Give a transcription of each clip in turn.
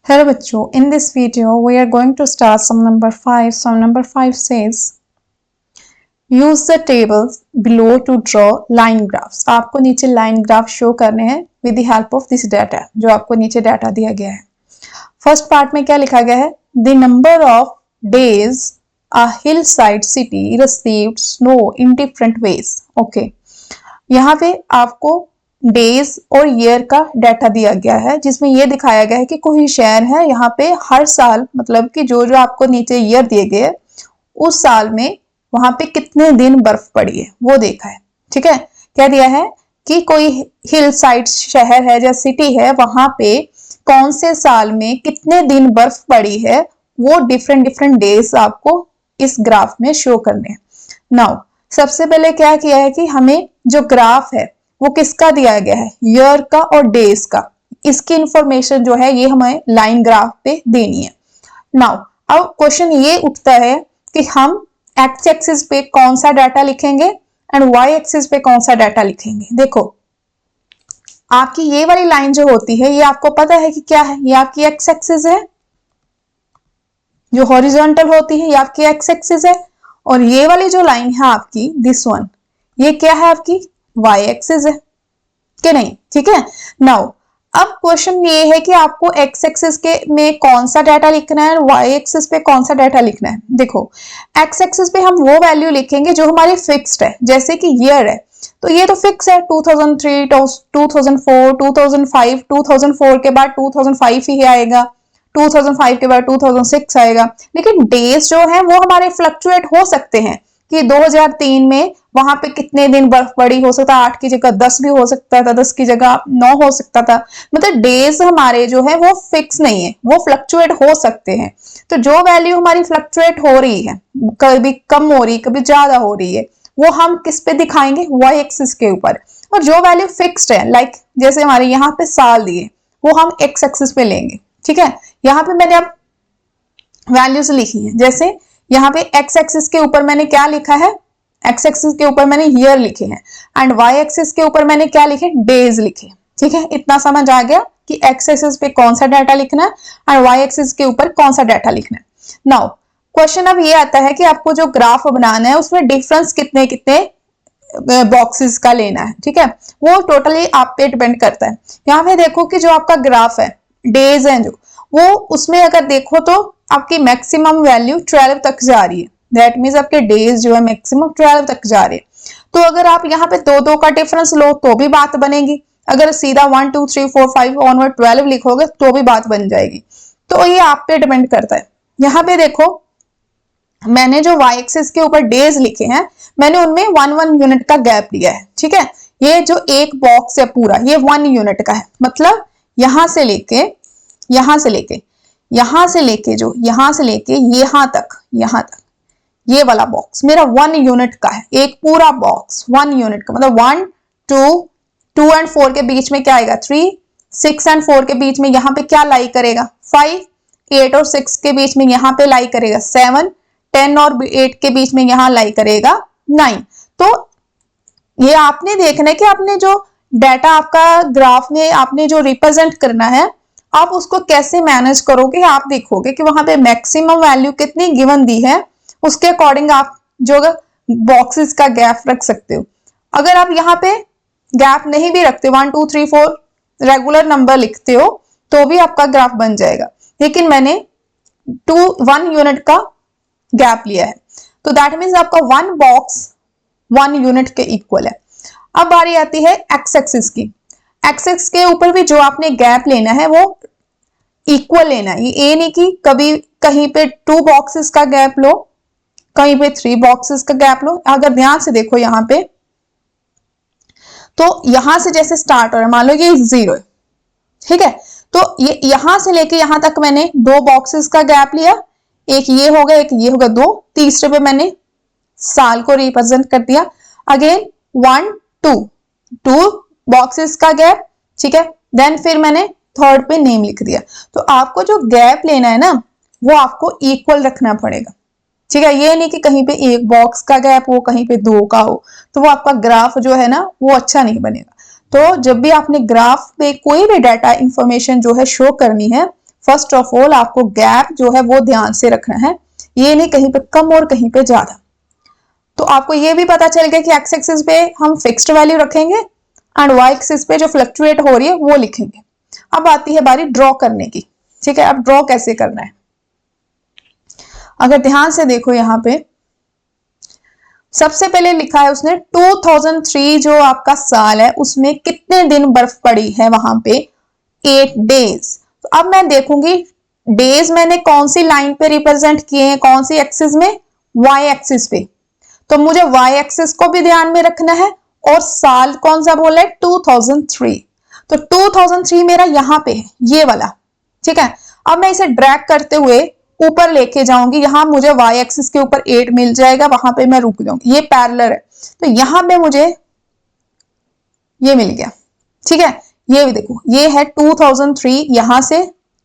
Hello बच्चों, in this video we are going to start sum number 5. Sum number 5 says use the tables below to draw line graphs. आपको नीचे line graph show करने हैं with the help of this data, जो आपको नीचे data दिया गया है. फर्स्ट पार्ट में क्या लिखा गया है? The number of days a hillside city received snow in different ways. Okay, यहाँ पे आपको डेज और ईयर का डाटा दिया गया है, जिसमें ये दिखाया गया है कि कोई शहर है, यहाँ पे हर साल मतलब कि जो जो आपको नीचे ईयर दिए गए उस साल में वहां पे कितने दिन बर्फ पड़ी है वो देखा है. ठीक है, क्या दिया है कि कोई हिल साइड शहर है या सिटी है, वहां पे कौन से साल में कितने दिन बर्फ पड़ी है, वो डिफरेंट डिफरेंट डेज आपको इस ग्राफ में शो करने हैं. नाउ सबसे पहले क्या किया है कि हमें जो ग्राफ है वो किसका दिया गया है? ईयर का और डेज का. इसकी इंफॉर्मेशन जो है ये हमें लाइन ग्राफ पे देनी है. नाउ अब क्वेश्चन ये उठता है कि हम एक्स एक्सिस पे कौन सा डाटा लिखेंगे एंड वाई एक्सिस पे कौन सा डाटा लिखेंगे. देखो आपकी ये वाली लाइन जो होती है ये आपको पता है कि क्या है, ये आपकी एक्स एक्सिस है. जो हॉरिजॉन्टल होती है ये आपकी एक्स एक्सिस है, और ये वाली जो लाइन है आपकी दिस वन, ये क्या है? आपकी y एक्सिस है कि नहीं. ठीक है, नाउ अब क्वेश्चन ये है कि आपको x एक्सिस के में कौन सा डाटा लिखना है और y एक्सिस पे कौन सा डाटा लिखना है. देखो x एक्सिस पे हम वो वैल्यू लिखेंगे जो हमारी फिक्स्ड है, जैसे कि ईयर है तो ये तो फिक्स है 2003, 2004, 2005, 2004 के बाद 2005 ही आएगा, 2005 के बाद 2006 आएगा. लेकिन डेज जो है वो हमारे फ्लक्चुएट हो सकते हैं कि 2003 में वहां पे कितने दिन बर्फ पड़ी, हो सकता है 8 की जगह 10 भी हो सकता था, 10 की जगह 9 हो सकता था. मतलब डेज हमारे जो है वो फिक्स नहीं है, वो फ्लक्चुएट हो सकते हैं. तो जो वैल्यू हमारी फ्लक्चुएट हो रही है, कभी कम हो रही है कभी ज्यादा हो रही है, वो हम किस पे दिखाएंगे? वाई एक्सिस के ऊपर. और जो वैल्यू फिक्स्ड है, लाइक जैसे हमारे यहाँ पे साल दिए, वो हम एक्स एक्सिस पे लेंगे. ठीक है, यहाँ पे मैंने अब वैल्यूज लिखी है. जैसे यहाँ पे एक्स एक्सिस के ऊपर मैंने क्या लिखा है? एक्स एक्सिस के ऊपर मैंने ईयर लिखे हैं एंड वाई एक्सिस के ऊपर मैंने क्या लिखे? डेज लिखे. ठीक है, इतना समझ आ गया कि एक्स एक्सिस पे कौन सा डाटा लिखना है और वाई एक्सिस के ऊपर कौन सा डाटा लिखना है. नाउ क्वेश्चन अब ये आता है कि आपको जो ग्राफ बनाना है उसमें डिफरेंस कितने कितने बॉक्सेस का लेना है. ठीक है, वो टोटली आप पे डिपेंड करता है. यहाँ पे देखो कि जो आपका ग्राफ है, डेज है जो, वो उसमें अगर देखो तो आपकी मैक्सिमम वैल्यू 12 तक जा रही है. दैट मीन्स आपके डेज जो है मैक्सिमम 12 तक जा रहे हैं. तो अगर आप यहाँ पे दो दो का डिफरेंस लो तो भी बात बनेगी. अगर सीधा 1 2 3 4 5 ऑनवर्ड 12 लिखोगे तो भी बात बन जाएगी. तो ये आप पे डिपेंड करता है. यहाँ पे देखो मैंने जो y एक्सिस के ऊपर डेज लिखे हैं, मैंने उनमें 1 यूनिट का गैप लिया है. ठीक है, ये जो एक बॉक्स है पूरा ये 1 यूनिट का है. मतलब यहां से लेके यहां से लेके यहां से लेके जो यहां से लेके यहां तक ये वाला बॉक्स मेरा 1 यूनिट का है. एक पूरा बॉक्स 1 यूनिट का, मतलब 1 2 एंड 4 के बीच में क्या आएगा? 3, 6 एंड 4 के बीच में यहाँ पे क्या लाई करेगा? 5, 8 और 6 के बीच में यहाँ पे लाई करेगा 7, 10 और 8 के बीच में यहाँ लाई करेगा 9. तो ये आपने देखना है कि आपने जो डाटा आपका ग्राफ में आपने जो रिप्रेजेंट करना है, आप उसको कैसे मैनेज करोगे. आप देखोगे कि वहां पे मैक्सिमम वैल्यू कितनी गिवन दी है, उसके अकॉर्डिंग आप जो बॉक्सेस का गैप रख सकते हो. अगर आप यहाँ पे गैप नहीं भी रखते, 1 2 3 4 रेगुलर नंबर लिखते हो तो भी आपका ग्राफ बन जाएगा. लेकिन मैंने 1 यूनिट का गैप लिया है, तो दैट मीन्स आपका 1 बॉक्स 1 यूनिट के इक्वल है. अब बारी आती है एक्स एक्सिस की. एक्स एक्सिस के ऊपर भी जो आपने गैप लेना है वो इक्वल लेना है. ये नहीं कि कभी कहीं पे 2 बॉक्सेस का गैप लो, कहीं पे 3 बॉक्सेस का गैप लो. अगर ध्यान से देखो यहाँ पे, तो यहां से जैसे स्टार्ट हो रहा है, मान लो ये 0 है. ठीक है, तो ये यहां से लेके यहां तक मैंने 2 बॉक्सेस का गैप लिया. एक ये होगा, एक ये होगा, 2. तीसरे पे मैंने साल को रिप्रेजेंट कर दिया. अगेन 1 2 बॉक्सेस का गैप. ठीक है, देन फिर मैंने थर्ड पे नेम लिख दिया. तो आपको जो गैप लेना है ना वो आपको इक्वल रखना पड़ेगा. ठीक है, ये नहीं कि कहीं पे एक बॉक्स का गैप हो, कहीं पे 2 का हो, तो वो आपका ग्राफ जो है ना वो अच्छा नहीं बनेगा. तो जब भी आपने ग्राफ पे कोई भी डाटा इंफॉर्मेशन जो है शो करनी है, फर्स्ट ऑफ ऑल आपको गैप जो है वो ध्यान से रखना है, ये नहीं कहीं पे कम और कहीं पे ज्यादा। तो आपको ये भी पता चल गया कि एक्स एक्सिस पे हम फिक्स्ड वैल्यू रखेंगे एंड वाई एक्सिस पे जो फ्लक्चुएट हो रही है वो लिखेंगे। अब आती है बारी ड्रॉ करने की, ठीक है। अब ड्रॉ कैसे करना है, अगर ध्यान से देखो यहाँ पे सबसे पहले लिखा है उसने 2003 जो आपका साल है उसमें कितने दिन बर्फ पड़ी है, वहां पे 8 डेज। तो अब मैं देखूंगी डेज मैंने कौन सी लाइन पे रिप्रेजेंट किए हैं, कौन सी एक्सिस में, वाई एक्सिस पे। तो मुझे वाई एक्सिस को भी ध्यान में रखना है और साल कौन सा बोला है 2003। तो 2003 मेरा यहां पे है, ये वाला, ठीक है। अब मैं इसे ड्रैग करते हुए ऊपर लेके जाऊंगी, यहां मुझे वाई एक्सिस के ऊपर 8 मिल जाएगा, वहां पे मैं रुक जाऊंगी, ये पैरेलल है। तो यहां पे मुझे ये मिल गया, ठीक है। ये भी देखो ये है 2003, यहां से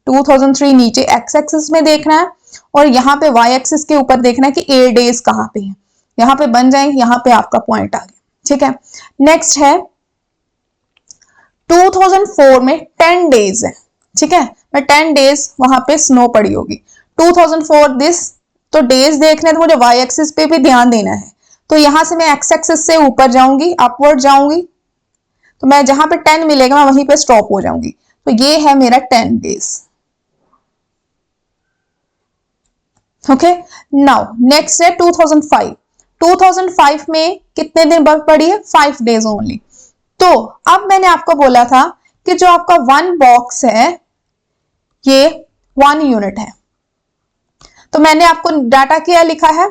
2003 नीचे एक्स एक्सिस में देखना है और यहाँ पे वाई एक्सिस के ऊपर देखना है कि 8 डेज कहां पे है, यहां पे बन जाएंगे, यहां पे आपका पॉइंट आ गया, ठीक है। नेक्स्ट है 2004 में 10 डेज है, ठीक है। मैं 10 डेज वहां पे स्नो पड़ी होगी 2004 दिस। तो डेज देखने तो मुझे वाई एक्सिस पे भी ध्यान देना है, तो यहां से मैं एक्स एक्सिस से ऊपर जाऊंगी, अपवर्ड जाऊंगी, तो मैं जहां पे 10 मिलेगा मैं वहीं पे स्टॉप हो जाऊंगी। तो ये है मेरा 10 डेज, ओके। नाउ नेक्स्ट है 2005। 2005 में कितने दिन बर्फ पड़ी है, 5 डेज ओनली। तो अब मैंने आपको बोला था कि जो आपका 1 बॉक्स है ये 1 यूनिट है, तो मैंने आपको डाटा क्या लिखा है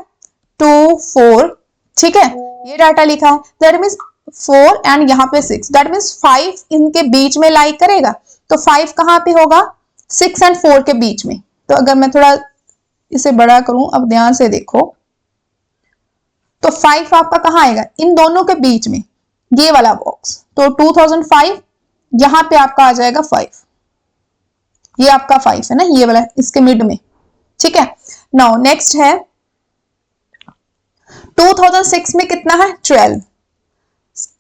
2 4, ठीक है, ये डाटा लिखा है। दैट मीन्स 4 एंड यहाँ पे 6, दैट मीन्स 5 इनके बीच में लाई करेगा। तो 5 कहां पे होगा, 6 एंड 4 के बीच में। तो अगर मैं थोड़ा इसे बड़ा करूं, अब ध्यान से देखो, तो 5 आपका कहां आएगा, इन दोनों के बीच में, ये वाला बॉक्स। तो 2005 यहां पे आपका आ जाएगा 5, ये आपका 5 है ना, ये वाला इसके मिड में, ठीक है। नाउ नेक्स्ट है 2006 में कितना है 12।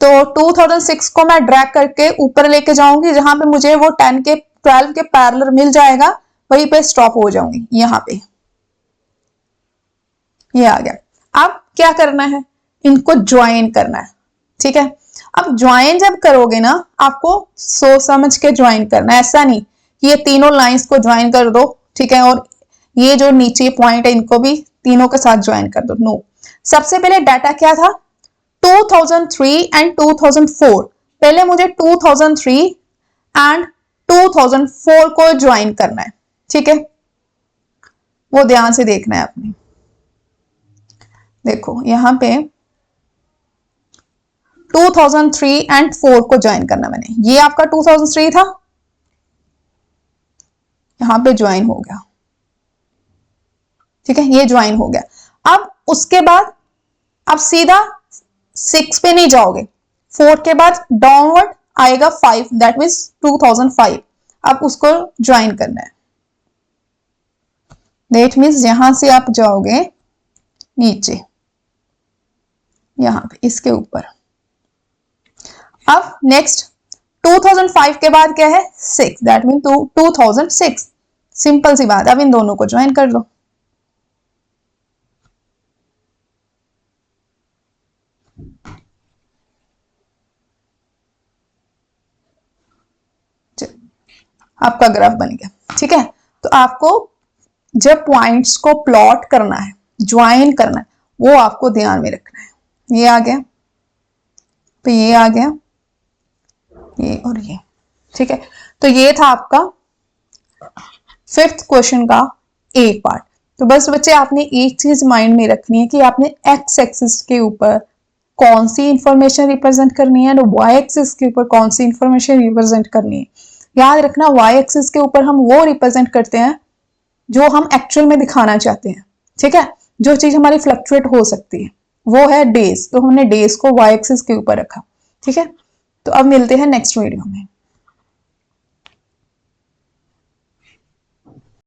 तो 2006 को मैं ड्रैग करके ऊपर लेके जाऊंगी, जहां पे मुझे वो 10 के 12 के पैरेलल मिल जाएगा, वहीं पे स्टॉप हो जाऊंगी, यहां पे ये आ गया। अब क्या करना है, इनको ज्वाइन करना है, ठीक है। अब ज्वाइन जब करोगे ना, आपको सोच समझ के ज्वाइन करना है, ऐसा नहीं कि ये तीनों लाइंस को ज्वाइन कर दो, ठीक है, और ये जो नीचे पॉइंट है इनको भी तीनों के साथ ज्वाइन कर दो, नो। सबसे पहले डाटा क्या था 2003 एंड 2004। पहले मुझे 2003 एंड 2004 को ज्वाइन करना है, ठीक है, वो ध्यान से देखना है आपने। देखो यहां पे 2003 एंड 4 को ज्वाइन करना मैंने, ये आपका 2003 था, यहां पे ज्वाइन हो गया, ठीक है, ये ज्वाइन हो गया। अब उसके बाद अब सीधा 6 पे नहीं जाओगे, 4 के बाद डाउनवर्ड आएगा 5, दैट मीन्स 2005। अब उसको ज्वाइन करना है, दैट मीन्स यहां से आप जाओगे नीचे, यहां पे इसके ऊपर। अब नेक्स्ट 2005 के बाद क्या है 6, दैट मीन 2006। सिंपल सी बात, अब इन दोनों को ज्वाइन कर लो। आपका ग्राफ बन गया, ठीक है। तो आपको जब पॉइंट्स को प्लॉट करना है, ज्वाइन करना है, वो आपको ध्यान में रखना है। ये आ गया, तो ये आ गया, ये और ये, ठीक है। तो ये था आपका 5th क्वेश्चन का एक पार्ट। तो बस बच्चे आपने एक चीज माइंड में रखनी है कि आपने एक्स एक्सिस के ऊपर कौन सी इंफॉर्मेशन रिप्रेजेंट करनी है और वाई एक्सिस के ऊपर कौन सी इंफॉर्मेशन रिप्रेजेंट करनी है। याद रखना वाई एक्सिस के ऊपर हम वो रिप्रेजेंट करते हैं जो हम एक्चुअल में दिखाना चाहते हैं, ठीक है। जो चीज हमारी फ्लक्चुएट हो सकती है वो है डेज, तो हमने डेज को वाई एक्सिस के ऊपर रखा, ठीक है। तो अब मिलते हैं नेक्स्ट वीडियो में।